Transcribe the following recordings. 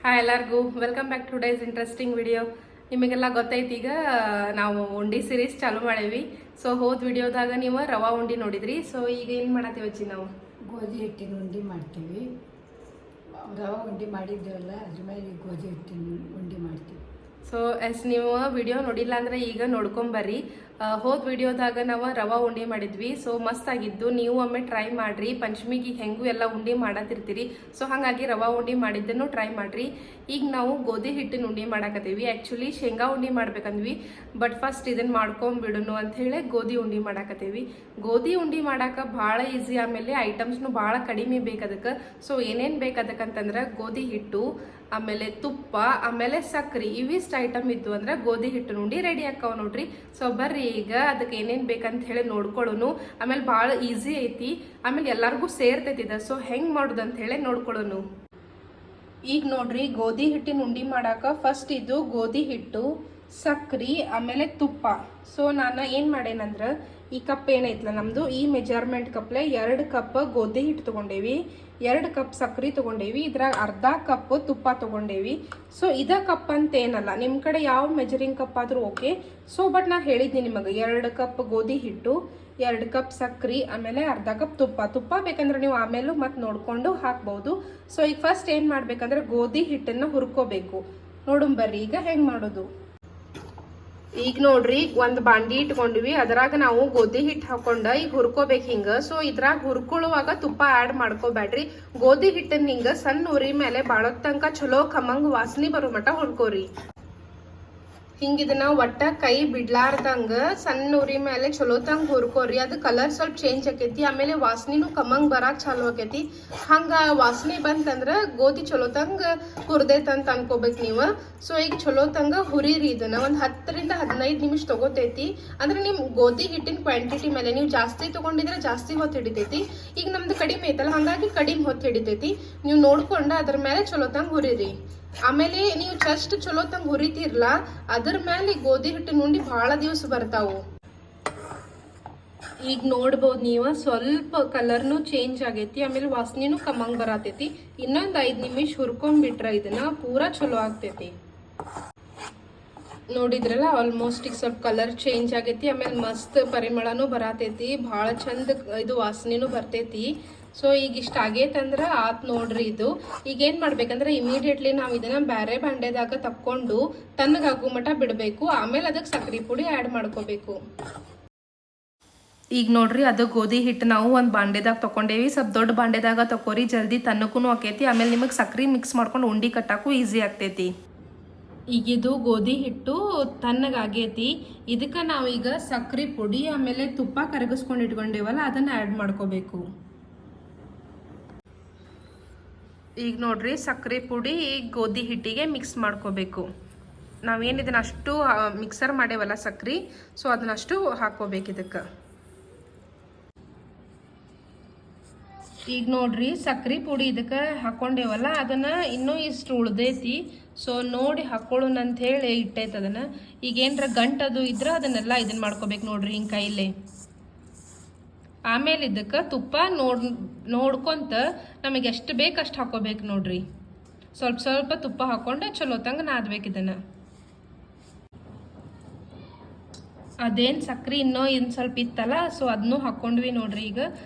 Hi ಎಲ್ಲರಿಗೂ welcome back two days interesting video. ನಿಮಗೆಲ್ಲ ಗೊತ್ತೈತಿ ಈಗ ನಾವು ಉಂಡಿ ಸೀರೀಸ್ ಚಾಲೂ ಮಾಡೇವಿ. ಸೊ ಹೋದ ವಿಡಿಯೋದಾಗ ನೀವು ರವಾ ಉಂಡಿ ನೋಡಿದ್ರಿ. ಸೊ ಈಗ ಏನು ಮಾಡತ್ತೀವಿ ಅಜ್ಜಿ? ನಾವು ಗೋಧಿ ಹಿಟ್ಟಿನ ಉಂಡೆ ಮಾಡ್ತೀವಿ. ರವೆ ಉಂಡೆ ಮಾಡಿದ್ದೇವಲ್ಲ ಅದ್ರ ಮೇಲೆ ಗೋಧಿ ಹಿಟ್ಟಿನ ಉಂಡೆ ಮಾಡ್ತೀವಿ. ಸೊ ನೀವು ವಿಡಿಯೋ ನೋಡಿಲ್ಲ ಅಂದ್ರೆ ಈಗ ನೋಡ್ಕೊಂಬರ್ರಿ. ಹೋದ ವಿಡಿಯೋದಾಗ ನಾವು ರವಾ ಉಂಡೆ ಮಾಡಿದ್ವಿ. ಸೊ ಮಸ್ತ್ ಆಗಿದ್ದು, ನೀವು ಒಮ್ಮೆ ಟ್ರೈ ಮಾಡ್ರಿ. ಪಂಚಮಿಗೆ ಹೆಂಗೂ ಎಲ್ಲ ಉಂಡೆ ಮಾಡತ್ತಿರ್ತೀರಿ. ಸೊ ಹಾಗಾಗಿ ರವಾ ಉಂಡೆ ಮಾಡಿದ್ದನ್ನು ಟ್ರೈ ಮಾಡ್ರಿ. ಈಗ ನಾವು ಗೋಧಿ ಹಿಟ್ಟಿನ ಉಂಡೆ ಮಾಡಾಕತ್ತೀವಿ. ಆ್ಯಕ್ಚುಲಿ ಶೇಂಗಾ ಉಂಡೆ ಮಾಡ್ಬೇಕಂದ್ವಿ, ಬಟ್ ಫಸ್ಟ್ ಇದನ್ನ ಮಾಡ್ಕೊಂಬಿಡೋಣ ಅಂತ ಹೇಳಿ ಗೋಧಿ ಉಂಡೆ ಮಾಡಾಕತ್ತೀವಿ. ಗೋಧಿ ಉಂಡೆ ಮಾಡಾಕ ಭಾಳ ಈಸಿ, ಆಮೇಲೆ ಐಟಮ್ಸ್ನು ಭಾಳ ಕಡಿಮೆ ಬೇಕು ಅದಕ್ಕೆ. ಸೊ ಏನೇನು ಬೇಕು ಅದಕ್ಕಂತಂದ್ರೆ ಗೋಧಿ ಹಿಟ್ಟು, ಆಮೇಲೆ ತುಪ್ಪ, ಆಮೇಲೆ ಸಕ್ರಿ, ಇವಿಷ್ಟು ಐಟಮ್ ಇದ್ದು ಅಂದ್ರೆ ಗೋಧಿ ಹಿಟ್ಟು ಉಂಡೆ ರೆಡಿ ಆಕಾವ್ ನೋಡ್ರಿ. ಸೊ ಬರ್ರಿ ಈಗ ಅದಕ್ಕೆ ಏನೇನು ಬೇಕಂತ ಹೇಳಿ ನೋಡ್ಕೊಳ್ಳೋನು. ಆಮೇಲೆ ಭಾಳ ಈಸಿ ಐತಿ, ಆಮೇಲೆ ಎಲ್ಲರಿಗೂ ಸೇರ್ತೈತಿ ಇದು. ಸೊ ಹೆಂಗೆ ಮಾಡೋದು ಅಂತ ಹೇಳಿ ನೋಡ್ಕೊಳ್ಳೋನು. ಈಗ ನೋಡ್ರಿ, ಗೋಧಿ ಹಿಟ್ಟಿನ ಉಂಡೆ ಮಾಡಾಕ ಫಸ್ಟ್ ಇದು ಗೋಧಿ ಹಿಟ್ಟು, ಸಕ್ರಿ, ಆಮೇಲೆ ತುಪ್ಪ. ಸೊ ನಾನು ಏನು ಮಾಡೇನಂದ್ರೆ, ಈ ಕಪ್ ಏನೈತಲ್ಲ ನಮ್ಮದು, ಈ ಮೆಜರ್ಮೆಂಟ್ ಕಪ್ಲೆ 2 ಕಪ್ ಗೋಧಿ ಹಿಟ್ಟು ತೊಗೊಂಡೇವಿ, 2 ಕಪ್ ಸಕ್ರೆ ತೊಗೊಂಡೇವಿ, ಇದ್ರಾಗ ಅರ್ಧ ಕಪ್ ತುಪ್ಪ ತೊಗೊಂಡೇವಿ. ಸೊ ಇದ ಕಪ್ ಅಂತ ಏನಲ್ಲ, ನಿಮ್ಮ ಕಡೆ ಯಾವ ಮೆಜರಿಂಗ್ ಕಪ್ ಆದರೂ ಓಕೆ. ಸೊ ಬಟ್ ನಾ ಹೇಳಿದ್ದೀನಿ ನಿಮಗೆ 2 ಕಪ್ ಗೋಧಿ ಹಿಟ್ಟು, 2 ಕಪ್ ಸಕ್ರೆ, ಆಮೇಲೆ ಅರ್ಧ ಕಪ್ ತುಪ್ಪ ಬೇಕಂದ್ರೆ ನೀವು ಆಮೇಲೂ ಮತ್ತೆ ನೋಡ್ಕೊಂಡು ಹಾಕ್ಬಹುದು. ಸೊ ಈಗ ಫಸ್ಟ್ ಏನು ಮಾಡ್ಬೇಕಂದ್ರೆ ಗೋಧಿ ಹಿಟ್ಟನ್ನು ಹುರ್ಕೋಬೇಕು. ನೋಡುಂಬರ್ರಿ ಈಗ ಹೆಂಗೆ ಮಾಡೋದು. ಈಗ ನೋಡ್ರಿ, ಒಂದು ಬಾಂಡಿ ಇಟ್ಕೊಂಡ್ವಿ, ಅದ್ರಾಗ ನಾವು ಗೋಧಿ ಹಿಟ್ಟು ಹಾಕೊಂಡ ಈಗ ಹುರ್ಕೋಬೇಕು ಹಿಂಗ. ಸೊ ಇದ್ರಾಗ ಹುರ್ಕೊಳ್ಳುವಾಗ ತುಪ್ಪ ಆ್ಯಡ್ ಮಾಡ್ಕೋಬೇಡ್ರಿ. ಗೋಧಿ ಹಿಟ್ಟನ್ನ ಹಿಂಗ ಸಣ್ಣ ಉರಿ ಮೇಲೆ ಬಾಳೋತ್ ತನಕ ಚಲೋ ಖಮಂಗ್ ವಾಸನೆ ಬರೋ ಮಟ ಹುರ್ಕೋರಿ. ಹಿಂಗ ಇದನ್ನ ಒಟ್ಟ ಕೈ ಬಿಡ್ಲಾರ್ದಂಗ ಸಣ್ಣ ಉರಿ ಮೇಲೆ ಚಲೋ ತಂಗ ಹುರ್ಕೋರಿ. ಅದು ಕಲರ್ ಸ್ವಲ್ಪ ಚೇಂಜ್ ಆಕೈತಿ, ಆಮೇಲೆ ವಾಸನಿನೂ ಕಮ್ಮಂಗ್ ಬರಾಕ್ ಚಾಲು ಆಕೈತಿ. ಹಂಗ ವಾಸನೆ ಬಂತಂದ್ರ ಗೋಧಿ ಚಲೋ ತಂಗ ಹುರ್ದೈತಂತ ಅನ್ಕೋಬೇಕು ನೀವು. ಸೊ ಈಗ ಚಲೋ ತಂಗ ಹುರಿರಿ. ಇದನ್ನ ಒಂದ್ 10 ರಿಂದ 15 ನಿಮಿಷ ತಗೋತೈತಿ. ಅಂದ್ರೆ ನಿಮ್ ಗೋಧಿ ಹಿಟ್ಟಿನ ಕ್ವಾಂಟಿಟಿ ಮೇಲೆ, ನೀವು ಜಾಸ್ತಿ ತಗೊಂಡಿದ್ರೆ ಜಾಸ್ತಿ ಹೊತ್ತು ಹಿಡಿತೈತಿ. ಈಗ ನಮ್ದು ಕಡಿಮೆ ಐತಲ್ಲ, ಹಂಗಾಗಿ ಕಡಿಮೆ ಹೊತ್ತು ಹಿಡಿತೈತಿ. ನೀವು ನೋಡ್ಕೊಂಡ ಅದ್ರ ಮೇಲೆ ಚಲೋ ತಂಗ ಹುರಿರಿ. ಆಮೇಲೆ ನೀವು ಜಸ್ಟ್ ಚಲೋ ತಂಗ ಹುರಿತಿರ್ಲ, ಅದ್ರ ಮೇಲೆ ಗೋಧಿ ಹಿಟ್ಟಿನ ಉಂಡಿ ಬಹಳ ದಿವಸ ಬರ್ತಾವು. ಈಗ ನೋಡ್ಬೋದು ನೀವು, ಸ್ವಲ್ಪ ಕಲರ್ನು ಚೇಂಜ್ ಆಗೈತಿ, ಆಮೇಲೆ ವಾಸನೆನೂ ಕಮ್ಮಂಗ್ ಬರತೈತಿ. ಇನ್ನೊಂದ್ 5 ನಿಮಿಷ ಹುರ್ಕೊಂಡ್ಬಿಟ್ರ ಇದನ್ನ ಪೂರಾ ಚಲೋ ಆಗ್ತೈತಿ. ನೋಡಿದ್ರಲ್ಲ, ಆಲ್ಮೋಸ್ಟ್ ಈಗ ಸ್ವಲ್ಪ ಕಲರ್ ಚೇಂಜ್ ಆಗೈತಿ, ಆಮೇಲೆ ಮಸ್ತ್ ಪರಿಮಳನೂ ಬರತೈತಿ, ಭಾಳ ಚಂದ ಇದು ವಾಸನೆನೂ ಬರ್ತೈತಿ. ಸೊ ಈಗ ಇಷ್ಟ ಆಗೈತಂದ್ರ ಆತ್ ನೋಡ್ರಿ. ಇದು ಈಗ ಏನ್ ಮಾಡ್ಬೇಕಂದ್ರೆ ಇಮಿಡಿಯೇಟ್ಲಿ ನಾವು ಇದನ್ನ ಬ್ಯಾರೆ ಬಾಂಡೆದಾಗ ತಕ್ಕೊಂಡು ತಣ್ಣಗಾಗೋ ಮಟ ಬಿಡಬೇಕು. ಆಮೇಲೆ ಅದಕ್ಕೆ ಸಕ್ರೆ ಪುಡಿ ಆ್ಯಡ್ ಮಾಡ್ಕೋಬೇಕು. ಈಗ ನೋಡ್ರಿ, ಅದು ಗೋಧಿ ಹಿಟ್ಟು ನಾವು ಒಂದು ಬಾಂಡೆದಾಗ ತಗೊಂಡೇವಿ. ಸ್ವಲ್ಪ ದೊಡ್ಡ ಬಾಂಡೆದಾಗ ತಕೋರಿ, ಜಲ್ದಿ ತನ್ನಕ್ಕೂ ಆಕೈತಿ. ಆಮೇಲೆ ನಿಮಗೆ ಸಕ್ರೆ ಮಿಕ್ಸ್ ಮಾಡ್ಕೊಂಡು ಉಂಡಿ ಕಟ್ಟಾಕು ಈಸಿ ಆಗ್ತೈತಿ. ಈಗಿದು ಗೋಧಿ ಹಿಟ್ಟು ತಣ್ಣಗಾಗೈತಿ. ಇದಕ್ಕೆ ನಾವೀಗ ಸಕ್ರೆ ಪುಡಿ ಆಮೇಲೆ ತುಪ್ಪ ಕರಗಿಸ್ಕೊಂಡು ಇಟ್ಕೊಂಡೇವಲ್ಲ ಅದನ್ನ ಆ್ಯಡ್ ಮಾಡ್ಕೋಬೇಕು. ಈಗ ನೋಡ್ರಿ, ಸಕ್ರೆ ಪುಡಿ ಗೋಧಿ ಹಿಟ್ಟಿಗೆ ಮಿಕ್ಸ್ ಮಾಡ್ಕೋಬೇಕು. ನಾವೇನಿದನ್ನ ಅಷ್ಟು ಮಿಕ್ಸರ್ ಮಾಡೇವಲ್ಲ ಸಕ್ರೆ, ಸೊ ಅದನ್ನಷ್ಟು ಹಾಕೋಬೇಕು ಇದಕ್ಕೆ. ಈಗ ನೋಡ್ರಿ, ಸಕ್ರೆ ಪುಡಿ ಇದಕ್ಕೆ ಹಾಕೊಂಡೇವಲ್ಲ, ಅದನ್ನ ಇನ್ನೂ ಇಷ್ಟು ಉಳ್ದೈತಿ. ಸೊ ನೋಡಿ ಹಾಕೊಳ್ಳೋಣ ಅಂತ ಹೇಳಿ ಇಟ್ಟೈತೆ ಅದನ್ನ. ಈಗ ಏನರ ಗಂಟದು ಇದ್ರೆ ಅದನ್ನೆಲ್ಲ ಇದನ್ನ ಮಾಡ್ಕೋಬೇಕು ನೋಡ್ರಿ, ಹಿಂಗೆ ಕೈಲೇ. ಆಮೇಲೆ ಇದಕ್ಕೆ ತುಪ್ಪ ನೋಡ್ಕೊಂತ ನಮಗೆ ಎಷ್ಟು ಬೇಕು ಅಷ್ಟು ಹಾಕೋಬೇಕು ನೋಡ್ರಿ. ಸ್ವಲ್ಪ ಸ್ವಲ್ಪ ತುಪ್ಪ ಹಾಕೊಂಡೆ ಚಲೋ ತಂಗ ನಾದ್ಬೇಕು ಇದನ್ನ. ಅದೇನು ಸಕ್ರೆ ಇನ್ನೂ ಇನ್ನು ಸ್ವಲ್ಪ ಇತ್ತಲ್ಲ, ಸೊ ಅದನ್ನೂ ಹಾಕೊಂಡ್ವಿ ನೋಡ್ರಿ. ಈಗ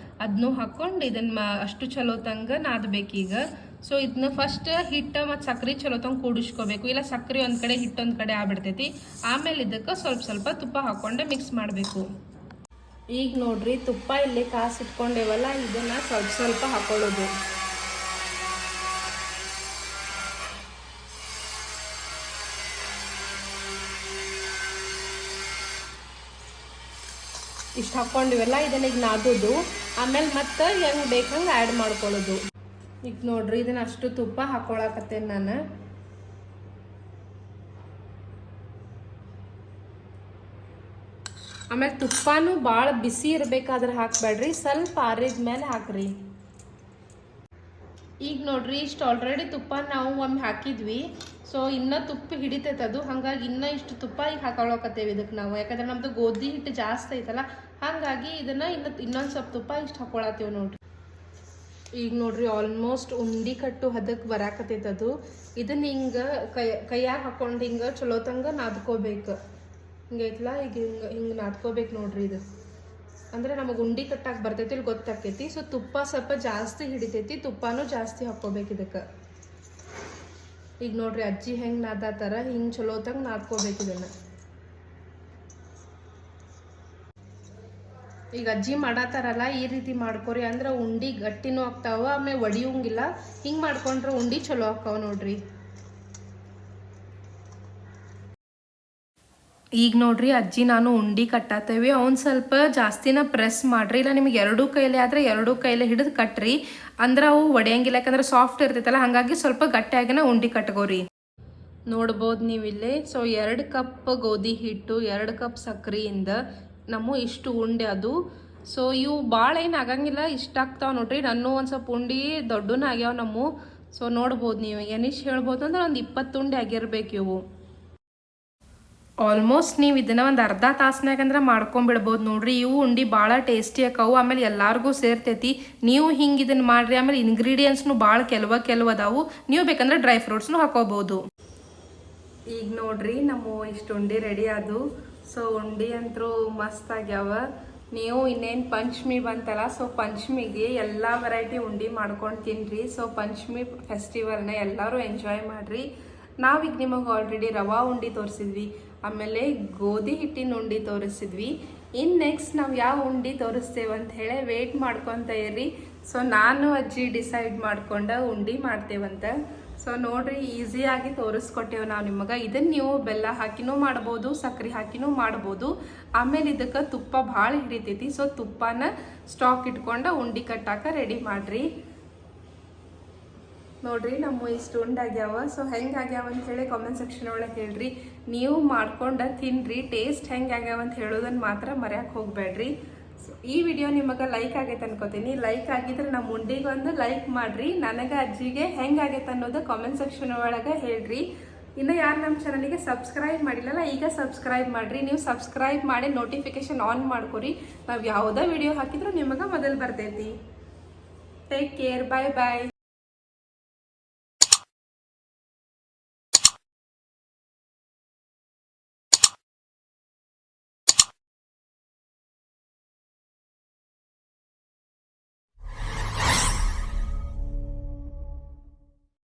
ಅದನ್ನೂ ಹಾಕೊಂಡು ಇದನ್ನ ಅಷ್ಟು ಚಲೋ ತಂಗ ನಾದ್ಬೇಕೀಗ. ಸೊ ಇದನ್ನ ಫಸ್ಟ್ ಹಿಟ್ಟು ಮತ್ತು ಸಕ್ರೆ ಚಲೋ ತಂಗ ಕೂಡಿಸ್ಕೋಬೇಕು, ಇಲ್ಲ ಸಕ್ರೆ ಒಂದು ಕಡೆ ಹಿಟ್ಟು ಒಂದು ಕಡೆ ಆಗ್ಬಿಡ್ತೈತಿ. ಆಮೇಲೆ ಇದಕ್ಕೆ ಸ್ವಲ್ಪ ಸ್ವಲ್ಪ ತುಪ್ಪ ಹಾಕೊಂಡೆ ಮಿಕ್ಸ್ ಮಾಡಬೇಕು. ಈಗ ನೋಡ್ರಿ, ತುಪ್ಪ ಇಲ್ಲಿ ಕಾಸಿಟ್ಕೊಂಡೇವಲ್ಲ, ಇದನ್ನ ಸ್ವಲ್ಪ ಸ್ವಲ್ಪ ಹಾಕೊಳ್ಳೋದು. ಇಷ್ಟು ಹಾಕೊಂಡಿವಲ್ಲ, ಇದನ್ನ ಈಗ ನಾದೋದು. ಆಮೇಲೆ ಮತ್ತೆ ಹೆಂಗೆ ಬೇಕಂಗೆ ಆ್ಯಡ್ ಮಾಡ್ಕೊಳ್ಳೋದು. ಈಗ ನೋಡ್ರಿ, ಇದನ್ನ ಅಷ್ಟು ತುಪ್ಪ ಹಾಕೊಳಕತ್ತೇನೆ ನಾನು. ಆಮೇಲೆ ತುಪ್ಪನೂ ಭಾಳ ಬಿಸಿ ಇರಬೇಕಾದ್ರೆ ಹಾಕಬೇಡ್ರಿ, ಸ್ವಲ್ಪ ಆರಿದ ಮೇಲೆ ಹಾಕ್ರಿ. ಈಗ ನೋಡ್ರಿ, ಇಷ್ಟು ಆಲ್ರೆಡಿ ತುಪ್ಪ ನಾವು ಒಮ್ಮೆ ಹಾಕಿದ್ವಿ. ಸೊ ಇನ್ನೂ ತುಪ್ಪ ಹಿಡಿತೈತೆ ಅದು, ಹಾಗಾಗಿ ಇನ್ನೂ ಇಷ್ಟು ತುಪ್ಪ ಈಗ ಹಾಕೊಳಕತ್ತೇವೆ ಇದಕ್ಕೆ ನಾವು. ಯಾಕಂದ್ರೆ ನಮ್ದು ಗೋಧಿ ಹಿಟ್ಟು ಜಾಸ್ತಿ ಐತಲ್ಲ, ಹಾಗಾಗಿ ಇದನ್ನ ಇನ್ನೊಂದು ಸ್ವಲ್ಪ ತುಪ್ಪ ಇಷ್ಟು ಹಾಕೊಳತ್ತೇವೆ ನೋಡ್ರಿ. ಈಗ ನೋಡ್ರಿ ಆಲ್ಮೋಸ್ಟ್ ಉಂಡಿ ಕಟ್ಟು ಹದಕ್ಕೆ ಬರಾಕತೈತೆ ಅದು. ಇದನ್ನ ಹಿಂಗೆ ಕೈಯಾಗ ಹಾಕೊಂಡು ಹಿಂಗೆ ಚಲೋತಂಗ ನಾದ್ಕೋಬೇಕು. ಹಿಂಗೈತ್ಲ ಈಗ ಹಿಂಗೆ ನಾದ್ಕೋಬೇಕು ನೋಡ್ರಿ. ಇದು ಅಂದರೆ ನಮಗೆ ಉಂಡಿ ಕಟ್ಟಾಕ ಬರ್ತೈತಿ, ಇಲ್ಲಿ ಗೊತ್ತಾಕೈತಿ. ಸೊ ತುಪ್ಪ ಸ್ವಲ್ಪ ಜಾಸ್ತಿ ಹಿಡಿತೈತಿ, ತುಪ್ಪನೂ ಜಾಸ್ತಿ ಹಾಕ್ಕೋಬೇಕು ಇದಕ್ಕೆ. ಈಗ ನೋಡ್ರಿ ಅಜ್ಜಿ ಹೆಂಗೆ ನಾದಾತಾರ ಹಿಂಗೆ ಚಲೋತಂಗ ನಾದ್ಕೋಬೇಕು ಇದನ್ನು. ಈಗ ಅಜ್ಜಿ ಮಾಡತ್ತಾರಲ್ಲ ಈ ರೀತಿ ಮಾಡ್ಕೊರಿ, ಅಂದ್ರೆ ಉಂಡಿ ಗಟ್ಟಿನೂ ಆಗ್ತಾವ, ಆಮೇಲೆ ಒಡಿಯೋಂಗಿಲ್ಲ. ಹಿಂಗೆ ಮಾಡ್ಕೊಂಡ್ರೆ ಉಂಡಿ ಚಲೋ ಆಕ್ಕಾವ ನೋಡ್ರಿ. ಈಗ ನೋಡ್ರಿ ಅಜ್ಜಿ ನಾನು ಉಂಡಿ ಕಟ್ಟಾತೇವಿ. ಅವ್ನು ಸ್ವಲ್ಪ ಜಾಸ್ತಿನ ಪ್ರೆಸ್ ಮಾಡ್ರಿ, ಇಲ್ಲ ನಿಮಗೆ ಎರಡೂ ಕೈಲೇ ಆದರೆ ಎರಡೂ ಕೈಲೇ ಹಿಡಿದು ಕಟ್ರಿ, ಅಂದ್ರೆ ಅವು ಒಡೆಯಂಗಿಲ್ಲ. ಯಾಕಂದ್ರೆ ಸಾಫ್ಟ್ ಇರ್ತೈತಲ್ಲ, ಹಾಗಾಗಿ ಸ್ವಲ್ಪ ಗಟ್ಟಿಯಾಗಿನ ಉಂಡಿ ಕಟ್ಕೋರಿ. ನೋಡ್ಬೋದು ನೀವಿಲ್ಲಿ. ಸೊ 2 ಕಪ್ ಗೋಧಿ ಹಿಟ್ಟು, 2 ಕಪ್ ಸಕ್ಕರೆಯಿಂದ ನಮ್ಮ ಇಷ್ಟು ಉಂಡೆ ಅದು. ಸೊ ಇವು ಭಾಳ ಏನು ಆಗಂಗಿಲ್ಲ, ಇಷ್ಟ ಆಗ್ತಾವ ನೋಡ್ರಿ. ನಾನು ಒಂದು ಸ್ವಲ್ಪ ಉಂಡಿ ದೊಡ್ಡನ ಆಗ್ಯಾವ ನಮ್ಮ. ಸೊ ನೋಡ್ಬೋದು ನೀವು, ಏನಿಷ್ಟು ಹೇಳ್ಬೋದು ಅಂದ್ರೆ ಒಂದು 20 ಉಂಡೆ ಆಗಿರ್ಬೇಕು ಇವು. ಆಲ್ಮೋಸ್ಟ್ ನೀವು ಇದನ್ನ ಒಂದು ಅರ್ಧ ತಾಸ್ನಾಗಂದ್ರೆ ಮಾಡ್ಕೊಂಬಿಡ್ಬೋದು ನೋಡ್ರಿ. ಇವು ಉಂಡಿ ಭಾಳ ಟೇಸ್ಟಿ ಆಕಾವು, ಆಮೇಲೆ ಎಲ್ಲಾರ್ಗೂ ಸೇರ್ತೈತಿ. ನೀವು ಹಿಂಗೆ ಇದನ್ನು ಮಾಡಿರಿ. ಆಮೇಲೆ ಇಂಗ್ರೀಡಿಯೆಂಟ್ಸ್ನು ಭಾಳ ಕೆಲವು ಅದಾವು, ನೀವು ಬೇಕಂದ್ರೆ ಡ್ರೈ ಫ್ರೂಟ್ಸ್ನು ಹಾಕೋಬೋದು. ಈಗ ನೋಡ್ರಿ ನಮ್ಮ ಇಷ್ಟು ಉಂಡಿ ರೆಡಿ ಆದು. ಸೊ ಉಂಡಿ ಅಂತೂ ಮಸ್ತ್ ಆಗ್ಯಾವ. ನೀವು ಇನ್ನೇನು ಪಂಚಮಿ ಬಂತಲ್ಲ, ಸೊ ಪಂಚಮಿಗೆ ಎಲ್ಲ ವೆರೈಟಿ ಉಂಡಿ ಮಾಡ್ಕೊಂಡು ತಿನ್ನಿರಿ. ಸೊ ಪಂಚಮಿ ಫೆಸ್ಟಿವಲ್ನ ಎಲ್ಲರೂ ಎಂಜಾಯ್ ಮಾಡಿರಿ. ನಾವೀಗ ನಿಮಗೆ ಆಲ್ರೆಡಿ ರವಾ ಉಂಡಿ ತೋರಿಸಿದ್ವಿ, ಆಮೇಲೆ ಗೋಧಿ ಹಿಟ್ಟಿನ ಉಂಡಿ ತೋರಿಸಿದ್ವಿ. ಇನ್ನು ನೆಕ್ಸ್ಟ್ ನಾವು ಯಾವ ಉಂಡಿ ತೋರಿಸ್ತೇವೆ ಅಂತ ಹೇಳಿ ವೇಟ್ ಮಾಡ್ಕೊತ ಇರ್ರಿ. ಸೊ ನಾನು ಅಜ್ಜಿ ಡಿಸೈಡ್ ಮಾಡ್ಕೊಂಡು ಉಂಡಿ ಮಾಡ್ತೇವಂತ. ಸೊ ನೋಡ್ರಿ ಈಸಿಯಾಗಿ ತೋರಿಸ್ಕೊಟ್ಟೇವೆ ನಾವು ನಿಮಗೆ. ಇದನ್ನು ನೀವು ಬೆಲ್ಲ ಹಾಕಿನೂ ಮಾಡ್ಬೋದು, ಸಕ್ಕರೆ ಹಾಕಿನೂ ಮಾಡ್ಬೋದು. ಆಮೇಲೆ ಇದಕ್ಕೆ ತುಪ್ಪ ಭಾಳ ಹಿಡಿತೈತಿ. ಸೊ ತುಪ್ಪನ ಸ್ಟಾಕ್ ಇಟ್ಕೊಂಡು ಉಂಡಿ ಕಟ್ಟಾಕ ರೆಡಿ ಮಾಡಿರಿ. ನೋಡ್ರಿ ನಮ್ಮ ಇಷ್ಟು ಉಂಡಾಗ್ಯಾವ. ಸೊ ಹೆಂಗೆ ಆಗ್ಯಾವ ಅಂತ ಹೇಳಿ ಕಾಮೆಂಟ್ ಸೆಕ್ಷನ್ ಒಳಗೆ ಹೇಳ್ರಿ. ನೀವು ಮಾಡ್ಕೊಂಡು ತಿನ್ನಿರಿ, ಟೇಸ್ಟ್ ಹೆಂಗೆ ಆಗ್ಯಾವ ಅಂತ ಹೇಳೋದನ್ನು ಮಾತ್ರ ಮರ್ಯಾಕೆ ಹೋಗಬೇಡ್ರಿ. ಸೊ ಈ ವಿಡಿಯೋ ನಿಮಗೆ ಲೈಕ್ ಆಗೈತೆ ಅನ್ಕೋತೀನಿ. ಲೈಕ್ ಆಗಿದ್ರೆ ನಮ್ಮ ಉಂಡಿಗೆ ಒಂದು ಲೈಕ್ ಮಾಡಿರಿ. ನನಗೆ ಅಜ್ಜಿಗೆ ಹೆಂಗೆ ಆಗೈತೆ ಅನ್ನೋದು ಕಾಮೆಂಟ್ ಸೆಕ್ಷನ್ ಒಳಗೆ ಹೇಳ್ರಿ. ಇನ್ನು ಯಾರು ನಮ್ಮ ಚಾನಲಿಗೆ ಸಬ್ಸ್ಕ್ರೈಬ್ ಮಾಡಿಲ್ಲಲ್ಲ, ಈಗ ಸಬ್ಸ್ಕ್ರೈಬ್ ಮಾಡಿರಿ. ನೀವು ಸಬ್ಸ್ಕ್ರೈಬ್ ಮಾಡಿ ನೋಟಿಫಿಕೇಶನ್ ಆನ್ ಮಾಡ್ಕೊರಿ. ನಾವು ಯಾವುದೇ ವಿಡಿಯೋ ಹಾಕಿದ್ರು ನಿಮಗೆ ಮೊದಲು ಬರ್ತೈತಿ. ಟೇಕ್ ಕೇರ್, ಬಾಯ್ ಬಾಯ್.